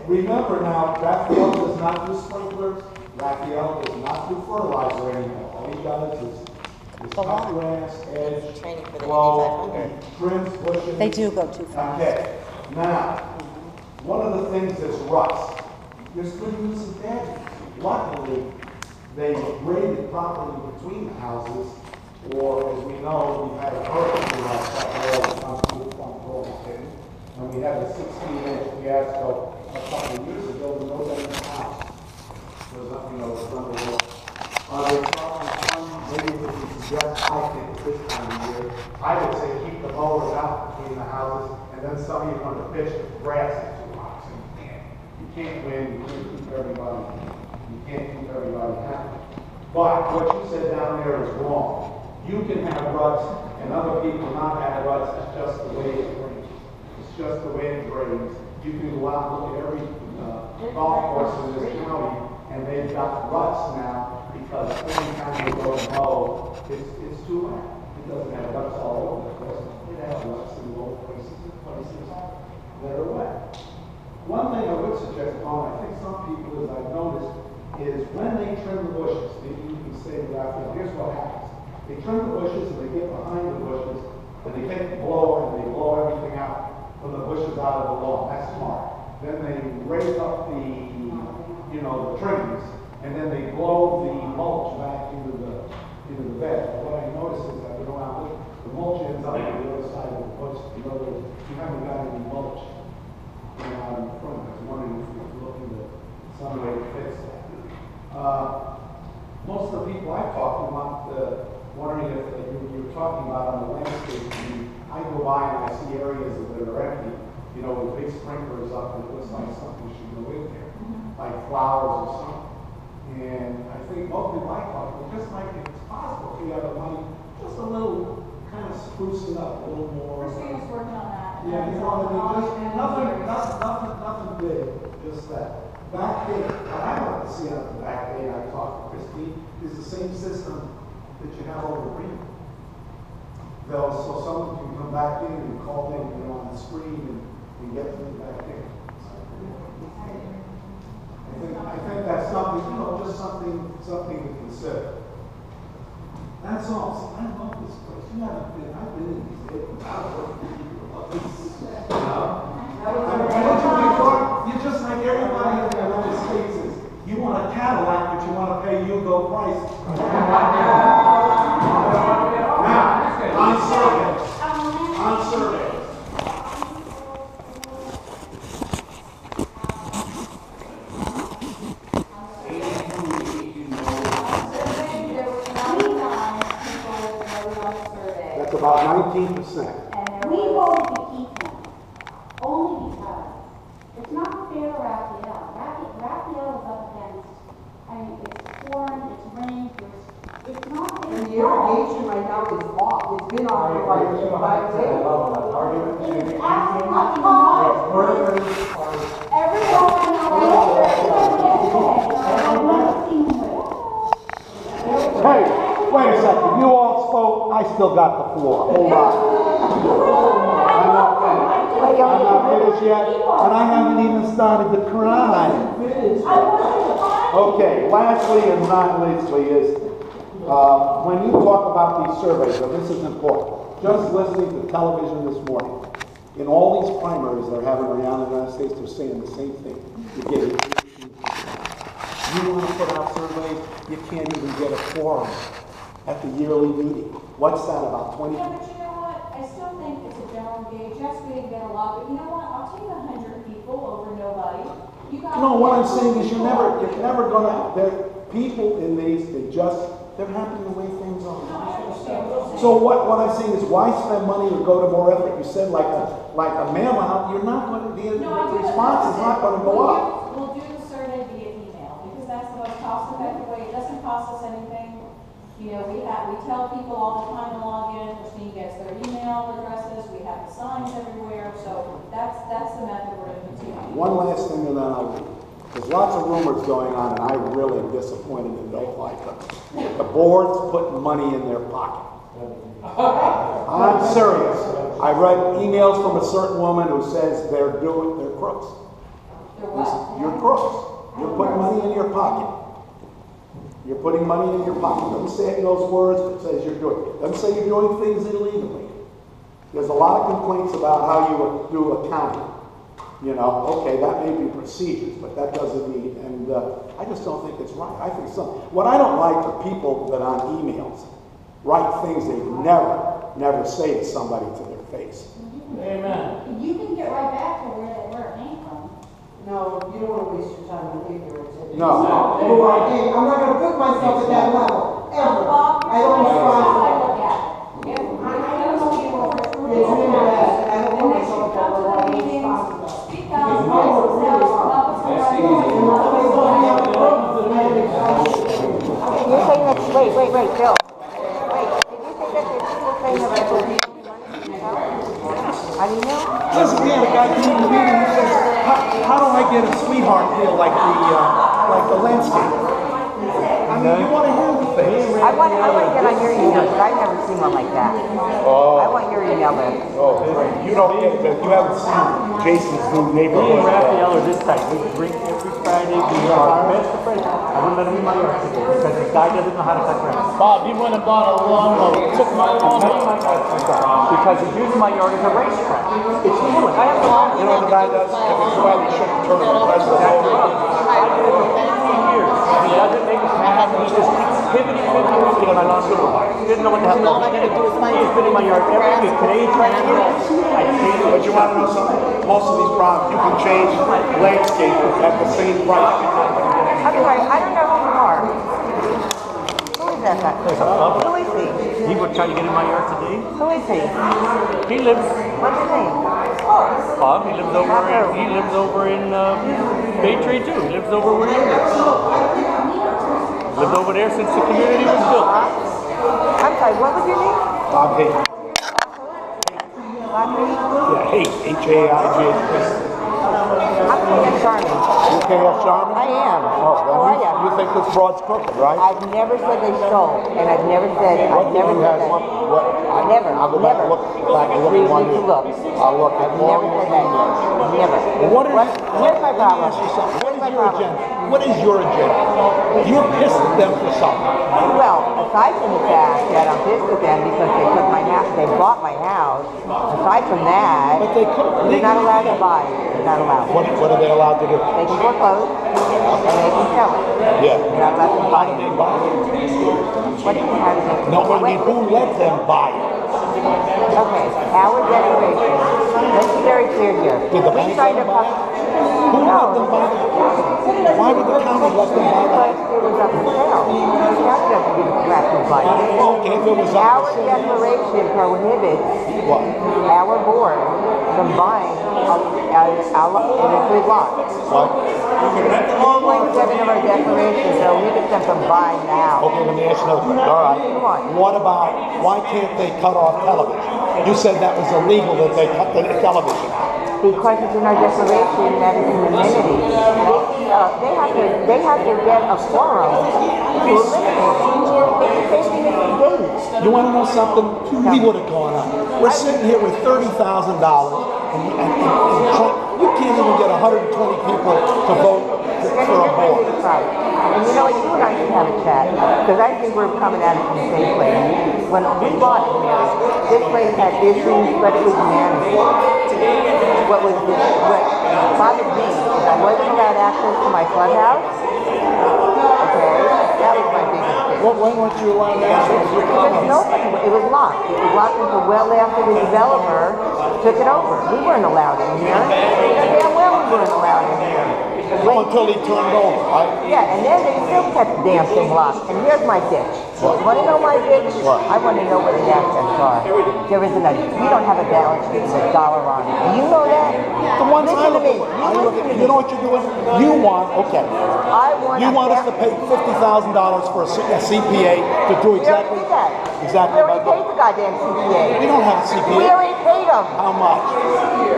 remember now, Raphael does not do sprinklers. Raphael does not do fertilizer anymore. All he does is cut grass, edge, Training for the grow, 8500. trims, bushes. They do go too fast. Okay. Now, one of the things is rust. There's good news and bad news. Luckily, they graded properly between the houses, or as we know, we've had a hurricane last couple, and we had a 16-inch fiasco a couple of years ago with nobody in the house. There was nothing that was underwater. They're talking some, maybe we can suggest, I think, at this time of year, I would say keep the mowers out between the houses, and then some of you are going to pitch the grass into lots, and you can't win, you can't keep everybody happy. But what you said down there is wrong. You can have ruts, and other people not have ruts. It's just the way it drains. It's just the way it drains. You can go out and look at every golf course in this county, and they've got ruts now because every time you go to mow, it's too wet. It doesn't have ruts all over the place. It has ruts in low places and places that are wet. One thing I would suggest, Paul, I think some people, as I've noticed, is when they trim the bushes, maybe you can say that, here's what happens. They trim the bushes and they get behind the bushes and they take the blower and they blow everything out from the bushes out of the lawn. That's smart. Then they raise up the, the trimmings, and then they blow the mulch back into the bed. But what I notice is that the mulch ends up on the other side of the bush. In other words, you haven't got any mulch out in front. I was wondering if you're looking at some way to fix that. Most of the people I've talked to wondering if you're talking about on the landscape. I go by and I see areas that are empty, with big sprinklers up, and it looks like something should go in there, like flowers or something. And I think most people I talk to just might, if it's possible, if you have the money, just a little kind of spruce it up a little more. Christina's working on that. Yeah, you know what I mean? Just nothing big, just that. Back gate, what I like to see on the back gate, I talked to Christine, is the same system that you have over green. So someone can come back in and call in, on the screen and get to the back gate. I think that's something, just something to consider. That's all. I love this place. I've been in these days. You're just like everybody in the United States is. You want a Cadillac, but you want to pay Hugo price. Now, on survey. That's about 19%. We voted to keep them, only because it's not fair to Raphael. Raphael is up against, it's pouring, it's raining, it's not fair. And the irrigation right now is off. It's been off for like 5 days. It is absolutely not. Everyone Hey, wait a second. You all spoke. I still got the floor. Hold on. I'm not finished yet, and I haven't even started to cry. Okay, lastly and not leastly is when you talk about these surveys, and this is important, just listening to television this morning, in all these primaries they're having around the United States, they're saying the same thing. You're getting 18%. You want to put out surveys, you can't even get a quorum at the yearly meeting. What's that, about 20? Yeah, but you know what? I still think it's a general gauge. Yes, we didn't get a lot, but you know what? I'll take 100 people over nobody. No, what I'm saying is you're never gonna, people in these, they're happy the way things are. No, I understand. So what I'm saying is, why spend money or go to more effort? You said like a mail out, you're not going to be, the response is not going to go up. We'll do the survey via email because that's the most cost effective way. It doesn't cost us anything. We tell people all the time to log in. Christine gets their email addresses. We have the signs everywhere. So that's the method we're going to continue. One last thing, and then I'll leave. There's lots of rumors going on, and I really am disappointed and don't like them. The board's putting money in their pocket. I'm serious. I read emails from a certain woman who says they're crooks. They're what? crooks. You're putting money in your pocket. You're putting money in your pocket. Doesn't say it in those words, but it says you're doing it. Doesn't say you're doing things illegally. There's a lot of complaints about how you do accounting. You know, okay, that may be procedures, but that doesn't mean, and I just don't think it's right. I think what I don't like are people that on emails write things they never say to somebody to their face. Amen. You can get right back to where it came from. No, you don't want to waste your time with ignorance. No. I'm not going to put myself at that level, ever. I don't respond to that. It's really bad. I don't put myself at that level. I don't respond to that. You're saying that, wait, Bill. Wait, did you say that there's people saying that they're money? How do you know? Listen, we had a guy come in the meeting who says, how do I get a sweetheart deal like the landscaper? I mean, you want to hear the things. I want to get on your email, because I've never seen one like that. Oh. I want your email list. Oh, you don't get that. You haven't seen Jason's new Me neighborhood. and Raphael are this tight. We drink every Friday. We are best of friends. I wouldn't let him in my yard today because this guy doesn't know how to cut grass. Bob, he went and bought a lawnmower. Took my lawnmower. Because he's using my yard as a racetrack. It's human. I have to lawn. You know the guy does? It's why we shouldn't turn the president over. I did it for 15 years. He doesn't make us mad. He just keeps pivoting to get my lawn supervisor. He didn't know what the hell. All I gotta do is find. He's been in my yard every week. Today he's trying to get it. I changed it. But you want to know something? Most of these problems, you can change landscapers at the same price. I'm sorry, I don't know who you are. Who is that guy? Who is he? He would try to get in my yard today. Who is he? He lives. What's his name? Bob. He lives over in Bay Tree too. He lives over where you live. Lived over there since the community was built. I'm sorry, what was your name? Bob Hayes. Last name? Yeah, Hayes. H-A-I-G-H. I'm K.S. Sharman. You K.S. Sharman? I am. Oh, How are then you? you think this broad's crooked, right? I've never said they stole, and I've never said What that. Never. I'll go back and look back and look You at one. need to look. I'll look at I've never said that. Never. Here's my problem. Here's my problem. What is your agenda? You're pissed at them for something. Well, aside from the fact that I'm pissed at them because they took my house, they bought my house. Aside from that, But they could. they're not allowed to buy. They're not allowed. What are they allowed to do? They can foreclose and they can sell it. Yeah. They're not allowed to How buy do it. they buy it? What do you mean, how do they? No, I mean, who let them buy it? Okay, our declaration. Let's be very clear here. Did the We bank tried let to them buy it? Who No. let them buy it? Why would the county let them buy Because that? it was up for sale. The county doesn't give us crap to buy it. Okay, if it was up Our for sale. declaration prohibits What? our board from buying in a free lot. What? 2.7 of our declaration prohibits them from buying now. Okay, let me ask you another question. All right. Come on. What about, why can't they cut off television? You said that was illegal that they cut the television out. Because it's in our declaration that it's an amenity. They have to get a quorum to eliminate it. It's the same thing as the gate. You want to know something? We would have gone up. We're sitting here with $30,000 and you can't even get 120 people to vote for a board. And you know what, you and I should have a chat, because I think we're coming at it from the same place. When we bought it, this place had issues, but it was managed. What bothered me is I wasn't allowed access to my clubhouse. Okay, that was my biggest thing. When weren't you allowed to access your Because clubhouse? it was locked. It was locked until well after the developer took it over. We weren't allowed in here. Damn well we weren't allowed in here. Until he turned over, right? Yeah, and then they still kept the damn thing locked. And here's my bitch. What? Want to know my bitch? What? I want to know where the assets are. There isn't a, you don't have a balance sheet with $1 on it. Do you know that? The ones I Listen to look me. at, you know what you're doing? You want, okay. I want You want us to pay $50,000 for a CPA to do We already exactly, did that. exactly We already like paid the goddamn CPA. We don't have a We CPA. already paid them. How much?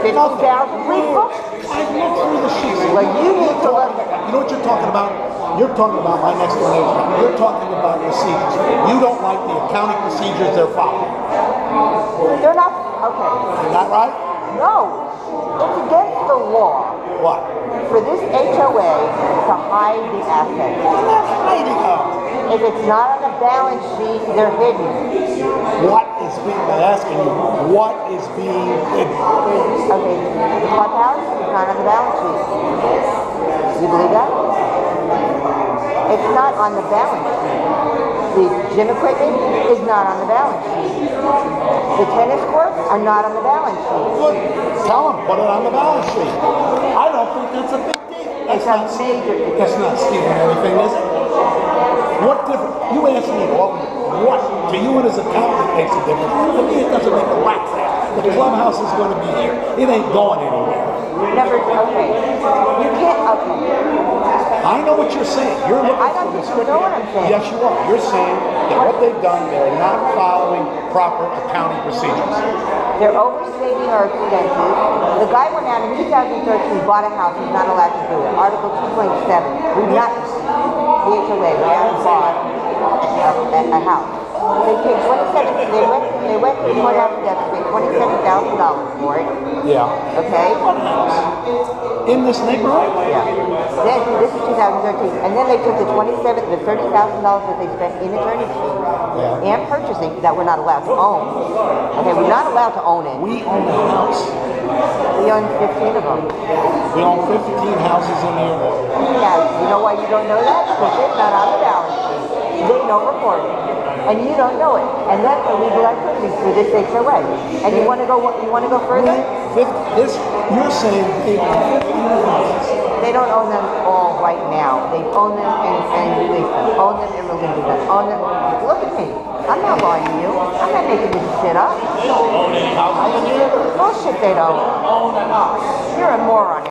50,000. We booked. I looked through the sheets. Well, you need to look. You know what you're talking about? You're talking about my next door neighbor. You're talking about procedures. You don't like the accounting procedures they're following. They're not, okay. Is that right? No. It's against the law What? For this HOA to hide the assets. They're not hiding them. If it's not on the balance sheet, they're hidden. What is being, I'm asking you, what is being hidden? Okay, the clubhouse is not on the balance sheet. You believe that? It's not on the balance sheet. The gym equipment is not on the balance sheet. The tennis courts are not on the balance sheet. Good. Tell them, put it on the balance sheet. I don't think that's a big deal. It's a major deal. That's not stealing anything, is it? What difference? You asked me, what to you and as a accountant makes a difference. To me, it doesn't make a whack there. The clubhouse is going to be here. It ain't going anywhere. Okay. You can't, okay. I know what you're saying. You're looking I don't for this. think you know what I'm saying. Yes, you are. You're saying that what they've done, they're not following proper accounting procedures. They're overstating our expenses. The guy went out in 2013, bought a house, he's not allowed to do it. Article 2.7. We've not, the HOA went out and bought a house. They paid they went to the courthouse and paid $27,000 for it. Yeah. Okay? In this neighborhood? Yeah. Then, this is 2013. And then they took the $30,000 that they spent in attorney fees and purchasing that we're not allowed to own. Okay, we're not allowed to own it. We own a house. We own 15 of them. We own 15 houses in here. Now, you know why you don't know that? Because it's not on the balance sheet. They don't report it. And you don't know it. And that's illegal activity for this HOA. And you want to go further? You're saying they own 15 houses. They don't own them all right now. They own them and release them. Own them and release them. Own them. Look at me. I'm not lying to you. I'm not making this shit up. They don't own any houses in here. Bullshit they don't. Own a house. You're a moron.